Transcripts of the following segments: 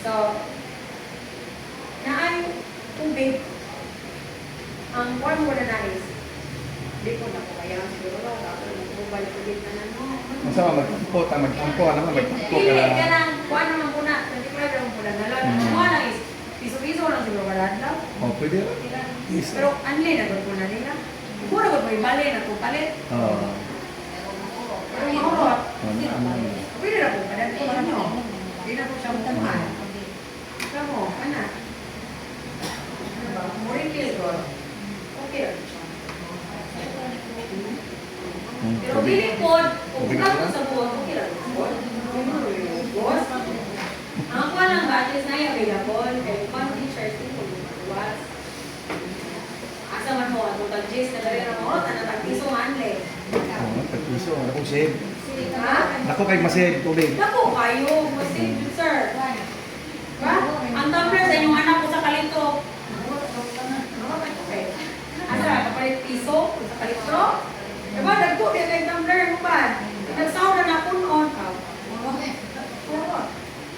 So, naan tubig, ang form ko na nais, hindi ko na po kaya siguro lang, tapos nag-mobile ulit na mo. Masama magtampo, magtampo, alam mo, magtampo ka Hindi, na. kaya lang, kuha naman po na, 25 lang po na nalang. Kuha lang is, piso-piso lang siguro wala lang. Oh, pwede lang. Yes. Pero anli na po na nila. Siguro ko po ibali na po palit. Oo. Pero mahurot. Ano? Pwede na po, kadang po ano. Hindi na po siya mutamahal. Ikaw mo, anak. Ano ba? Murikil ko. Okay lang siya. Pero dili po, kung buka po sa buwan, okay lang po. Boss, ang ako lang ba, at least na yung available. Kaya kung teachers, din po lumaluwas. Asa man mo, ang total gist na gawin ng mga na tag-piso manle. Oo, tag-piso. Ano kong save? Ha? Ako kay masave tubig. Naku, kayo, kasi, sir. Ba? Ang tumbler sa inyong anak ko sa kalito. Asa, kapalit piso sa kalito? Diba, dagpo, di kay tumbler mo ba? Nagsaw na punon.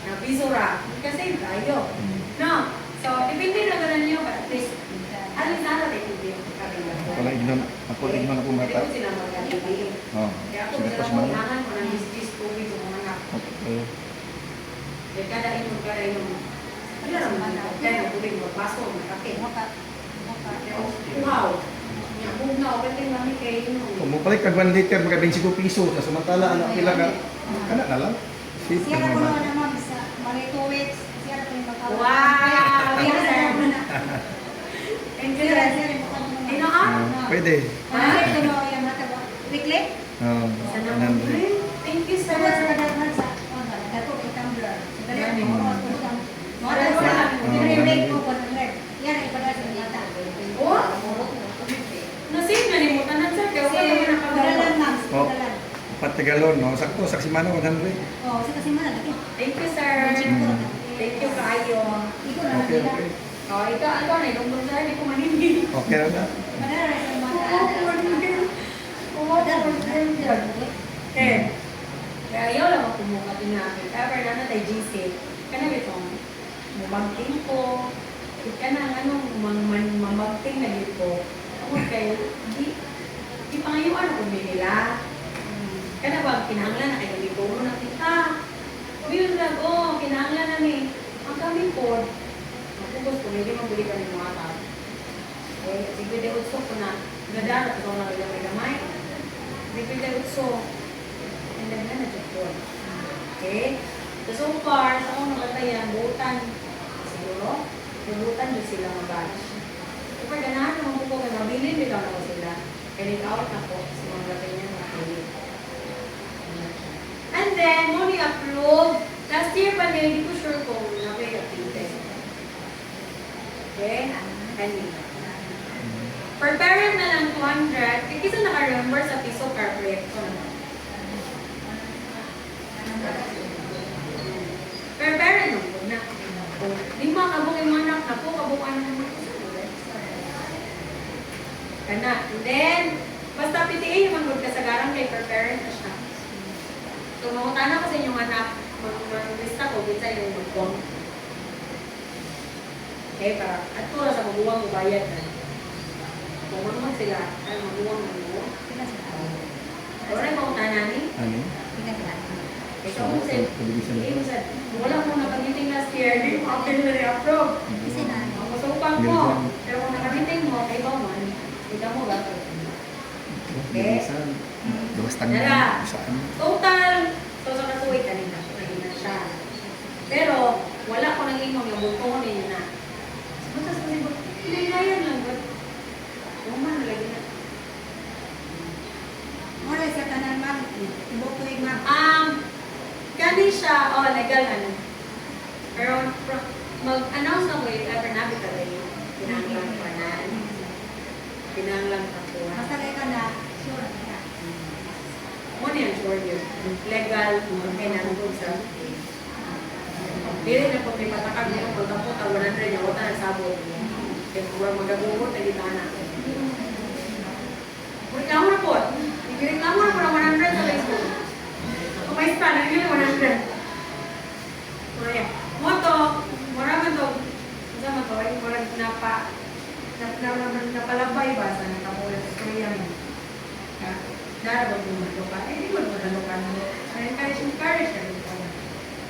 Na piso ra. Kasi tayo. No? So, depende na ganun nyo, but at least, alis na natin yung video. Wala ignon, ako ignon ako mata. Hindi ko sila magkalibiin. Oo. Kaya ako Sige, sila pas mo man. ilangan ko ng bis COVID sa mga anak. Okay. Kaya kada inom. Ano naman na? Kaya nagtubig mo, baso, makake. Wow. Nga, muna, okay din kami kayo inom. Kung mo pala kag 1 liter, mga 25 piso. Sa samantala, anak pila ka. Kana na lang. Sip Siya na na ko naman. na ma'am sa mga 2 weeks. Siya na ko yung magkawala. Wow! Siya na ko na. Thank you, Siya sir. na ko na. Sino ka? Pwede. Ito mo yung mata ba? Weekly? Oo. Sana mo. Thank you, sir. Sabot sa kadaghan sa dato ko tumbler. So dali mo mo ko sa mo dali ko lang. Dinirect ko ko tumbler. Yan ay pada sa mata. Oh? Nasave na ni mo tanan, sir. Kaya wala naman Kasi nakagawa. dalan ma'am. Oh. Dalan. Patigalon, no? Sakto, saksi mana 100. Oh, sa kasi mana lagi. Thank you, sir. Thank you, kayo. Iko na Okay, nila. okay. Oh, ikaw, ano na, itong sir, hindi ko manindi. Okay na. Madara sa mata. Eh, kaya ayaw lang ako mukha din namin. Kaya na tayo GC. Kana itong mumagting ko. Ka na ano, mamagting na dito. Okay, di pangayuan ako nila. Kana ba, kinahanglan na kayo dito na kita. Yun lang, oh, kinahanglan na ni. Ang kami po, magpupos ko, hindi mabuli ka ng mga tao. Eh, sige, de utso ko na. Gadarat ko na gamay. Sige, de utso. And then, na po. Okay? So far, sa akong nakatayan, buutan. Siguro, buutan doon sila mag-batch. Kapag ganahan naman po ko, mabilin din lang ako sila. Kaya out na po sa mga gatayan na kayo. And then, mo ni-upload. Last year pa nila, hindi ko sure kung na-upload. Okay? Kanina. Per parent na lang 200. Kaya kisa naka-remember sa piso per proyekto naman. Per parent no, na. Lima kabong yung anak na po, kabong anak naman. Kana. And then, basta PTA yung manggod kasagaran kay per parent na siya. So, mangutana ko sa inyong anak, mag-lista ko, bisa yung magbuwang. Okay, para at tura sa magbuwang ubayad na. Kung magbuwang sila, ay magbuwang. Wala yung mangutana ni? Ano? Ikaw mo said, wala mo nakabiting last year, hindi mo ako na re-approve. Kasi na. Ang masupag mo, pero kung nakabiting mo, kay ba man, ikaw mo ba? Okay. Duwas tangan. Nara. Saan? Total, so sa katuwid kanina, naging siya. Pero, wala ko nang imong yung buto ninyo na. Basta sa libot, pinayayan lang ba? Human, lagi na. Wala sa tanan ma'am. Ibukoy ma'am. Kani siya, legal ano. Pero, mag-announce na ko yung ever namin talaga pinanglang pa na. Pinanglang pa po. Basta ka na. Sure ka. Muna yan, sure yun. Legal, kaya nandun sa dili na po may patakag nila kung tapos ang 100 yung wata ng sabot. Kaya kung magagugot, ay dito na. Reklamo na po. Reklamo na po ng 100 sa Facebook. Kung may span, yun yung 100. Moto, palabay ba sa nakamulat sa Korea mo. Darabot mo ka. Eh, di mo ka mo. Encourage ka rin po.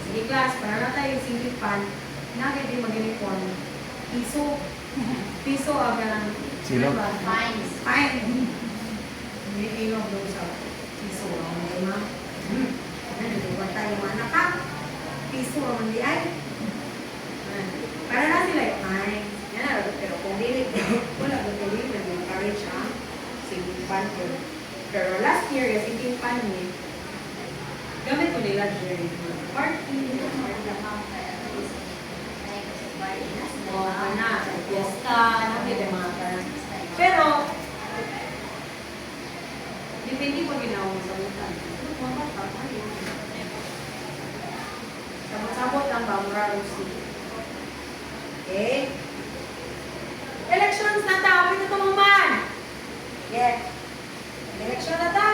Sige class, para na tayo singipan, nakit di mag-inipon. Piso aga ng Sino? Fines. Fine. Hindi kayo doon sa piso. Ang mga nandito tayo mga anak ka. Piso ang hindi ay. Para na sila yung fine. Yan, pero kung dili, wala ko dili, nag-encourage ang singipan ko. Pero last year, yung singipan niya, gamit ko nila during party, o anak, fiesta, nakita yung mga parang. Pero, depende ko ginawa sa utan. Sabot-sabot lang ba, mura Rosie? Okay? Elections na ta, kapit ito maman! Yeah. Election na ta?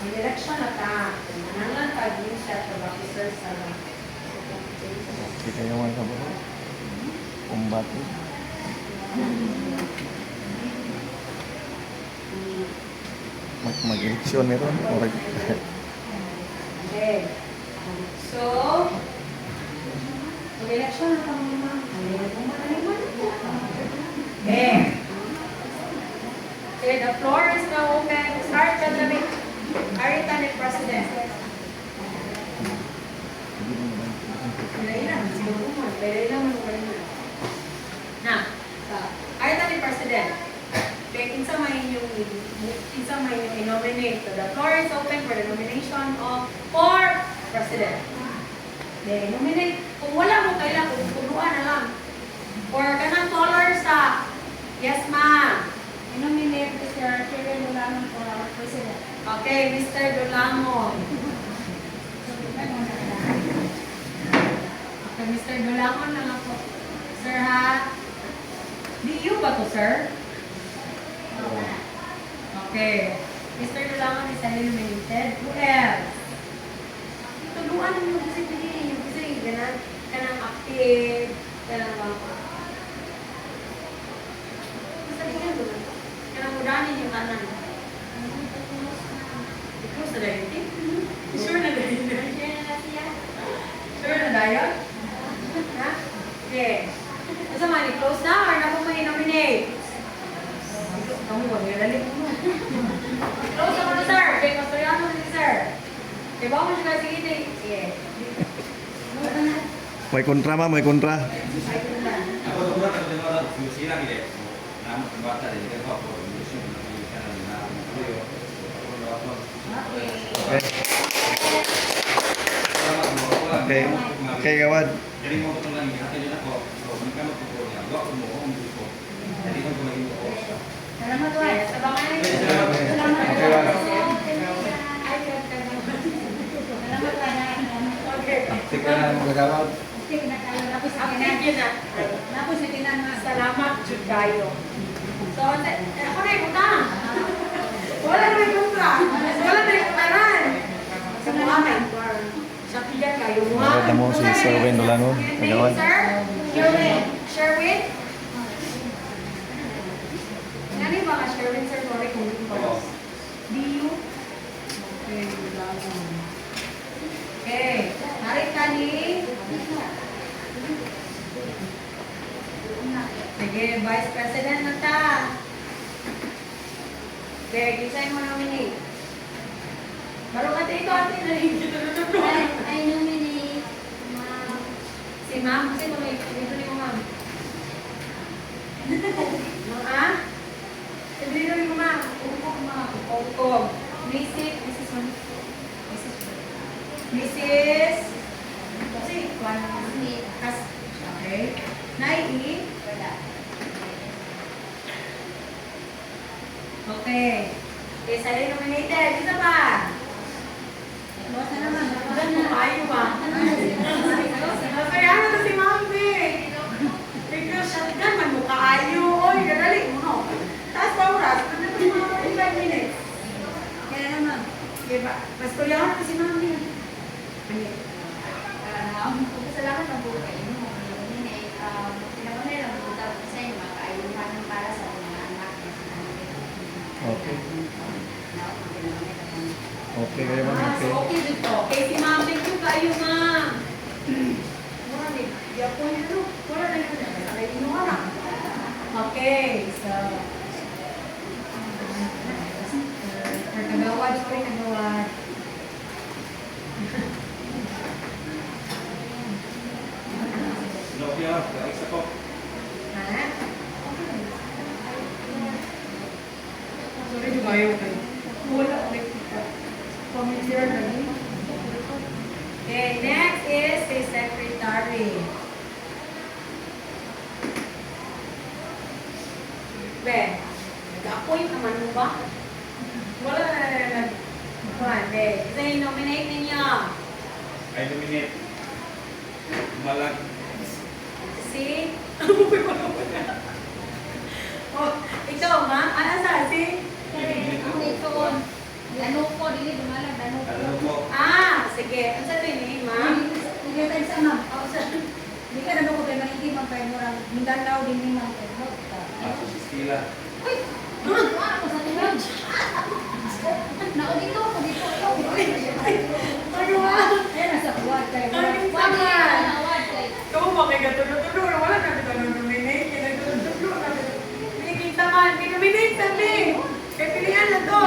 May election na ta. Manangan ka din siya sa officer sa Okay kayo mga kabaro. Kumbati. Mag-eleksyon meron. Okay. So, mag-election na ta mama. Okay. Okay, the floor is now open. Start pandemic. Arita ni President. Na, arita ni President. Kinsa may yung i-nominate. So the floor is open for the nomination of President. Okay, nominate. Kung wala mo kailangan, kung tuluan na lang. For kanang taller sa. Yes, ma'am. I-nominate ko Sir Kevin Dulamon for our president. Okay, Mr. Dulamon. Okay, Mr. Dulamon na lang po. Sir, ha? DU ba to, sir? Okay. Mr. Dulamon is eliminated. Who else? Tuluan mo kasi pili. Yung kasi kanang active. Kanang bangko. Basta tingnan mo. Kanang mudanin yung kanan. Ikaw sa dieting? Sure na dieting? Sure na diet? Ha? Okay. Basta man, i-close na or na po may nominate? Kamu ba? May dali mo. Close na po na, sir. Okay, pastoryan mo na sir. Okay, baka mo siya kasi hindi. Sige. May kontra ma, may kontra. Ako to pura kalau dengar musira gitu. Nama kembata dari kan kok musim di kanan nama beliau. Okay. Okay kawan. Jadi mau ketemu lagi hati dia kok. Kalau mereka mau ketemu ya, gua mau ngomong gitu. Jadi kan cuma itu. Salamat, Wai. Salamat. Salamat. Okay, Wai. Salamat, Wai. Okay. Aktif ka na mga kagawad. Aktif na tayo. Tapos sa Active kinan. yun na. Tapos sa kinan, ma. Salamat jud kayo. So, ako na yung utang. Wala na yung utang. Wala na yung utaran. Sa mga may sa piyan kayo. Mawad na mo si Sir Wen Dulamon, kagawad. Sir? Sherwin? Nani ba ka Sherwin, sir? Sorry kung hindi ko. Diyo? Okay, Dulamon. Okay. Narik ka ni? Sige, Vice President na ta. Okay, design mo nominate. Baro ka dito, ate. I nominate Ma'am Si ma'am, kasi tuloy, dito ni mo ma'am. Mga? Dito ni mo ma'am. Ukog ma'am. Ukog. Mrs. Kasi, Smith. okay. Nai. Okay. Okay, sa'yo nominated. Isa pa. Bawas na naman. Alam mo, ayaw ba? Kaya na si Ma'am B. Because shotgun man mo kaayo. Oy, kadali mo no. Tapos pa oras. Ano yung mga 5 minutes? Kaya naman. Sige ba? Mas kulyahan ko si Mami. Ano? Kung kasalanan ng buhay, pinapanay lang ang tawag sa inyo, makaayuhan para sa mga anak niya sa kanila. Okay. Okay kayo ma'am. Ah, Okay. so okay dito. Okay, si Ma'am. Thank you kayo, Ma'am. Mami, di ako yun. Wala na yun. Sakay din mo na. Okay, so. Nagagawad ko rin, nagagawad. No, kaya, isa po. Ha? Sorry, di ba yun kayo? Wala ulit kita. Committee lagi. Okay, next is the secretary. Be, nag-appoint naman mo ba? Wala na nag-appoint. Be, ito yung nominate ninyo. I nominate Malag. Si? Oh, ikaw, ma'am? Ano sa si? Danuko, dili dumalag, danuko. Ano po? Ah, sige. Ano sa ini, ma'am? Hindi tayo sa ma'am. Hindi ka danuko, pero hindi man kayo murang Mindanao din ni ma'am. Aso si Stila. Uy! Ano ako sa tingin? Nako dito, ako dito. Ano ba? Ayan, nasa kuwad kayo. Ano Kuwad ba? kayo, nawad kayo. Ikaw ba kay gatulo-tulo? Wala na kita nominate. Kaya gatulo-tulo na kita. Pinikita man. Pinominate sabi. Kaya pilihan na to.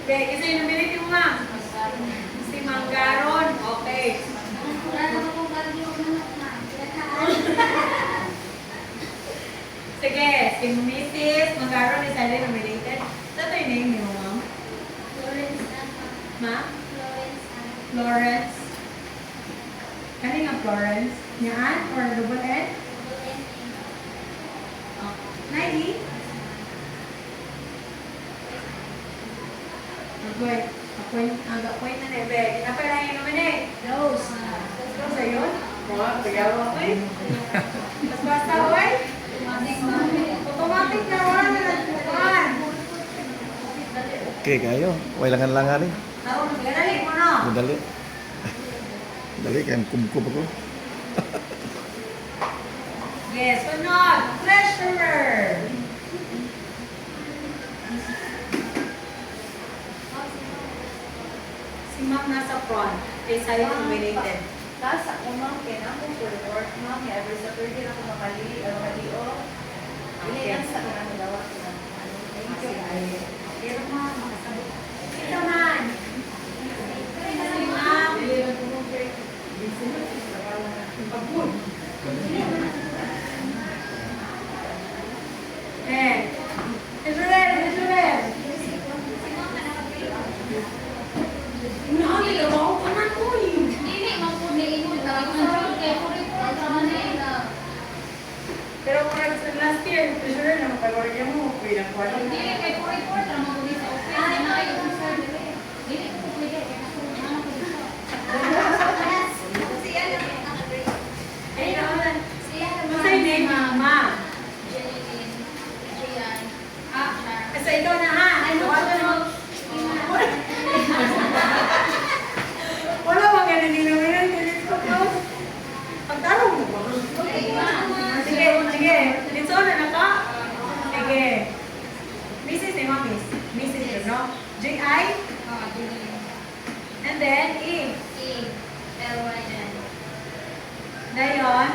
Okay, isa yung nominate mo, ma'am. Si Manggaron. Okay. Wala naman kong kalyo na. Sige, si Mrs. Manggaron is already nominated. Ano yung name niyo, ma'am? Ma'am? Florence. Kani nga Florence? Yan? Or double N? Oh. Nai?Ag-appoint na nebe. Kinapay lang yung nominate. Rose. Ano sa yun? Mga, kagawa ko eh. Mas basta, oy. Automatic na wala na nagpupan. Okay kayo. Wailangan lang ani. Ganali mo no? Madali. Dali kayong kumkup ako. Yes, sunod. Treasurer. Si Ma'am nasa front. Kaya sa'yo nominated. Tapos ako ma'am, kaya ako for work ma'am, every Saturday na ako makalio. Hindi lang sa kanang dawa ko na. Thank you. Pero ma'am, makasabi. Ito man. Si Ma'am. Pagpun. Treasurer, treasurer. Unahan, ikaw ka man, uy. Dili, magpuniin tawag kay report naman na. Pero kung last year, treasurer na mapag-order mo, bilang kwalo. Dili, kay report naman ko sa office. Hindi na kayo sir. Dili ko pwede, kaya nasunahan ko dito. Ayun. Masa yung name, mama? Ah, kasi ikaw na ha. Wala bang ganun din naman yan. Pagtanong mo ba? Sige, sige. Dito na naka. Sige. Mrs. ni Ma'am, Mrs. yun, no? J.I. And then E. Dayon.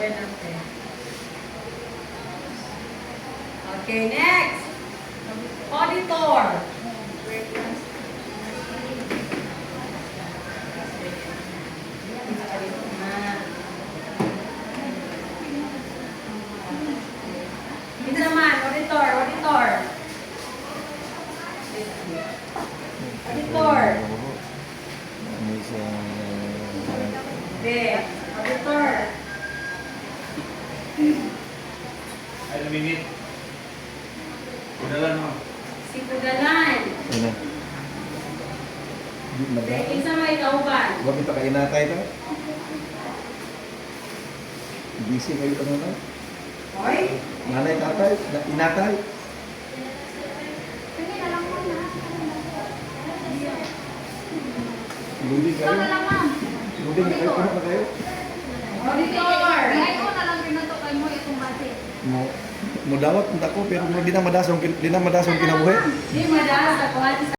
Buenate. Okay, next. Auditor. Ito naman, auditor, auditor. Auditor. Ano sa... Be, auditor. I nominate. Udalan mo. Si Pugalan. Ano? Di Be, maganda. kinsa may kauban. Huwag ito ka inatay ito. Busy kayo ito na. Hoy, Nanay tatay, inatay. Ludi Ikaw na kayo. lang, ma'am. Ludi na kayo. Puno na kayo. Auditor! Ay, ko na lang rin na to kay mo itong base. Mo dawat punta ko pero di na madasong kinabuhi. Di madala sa kuhan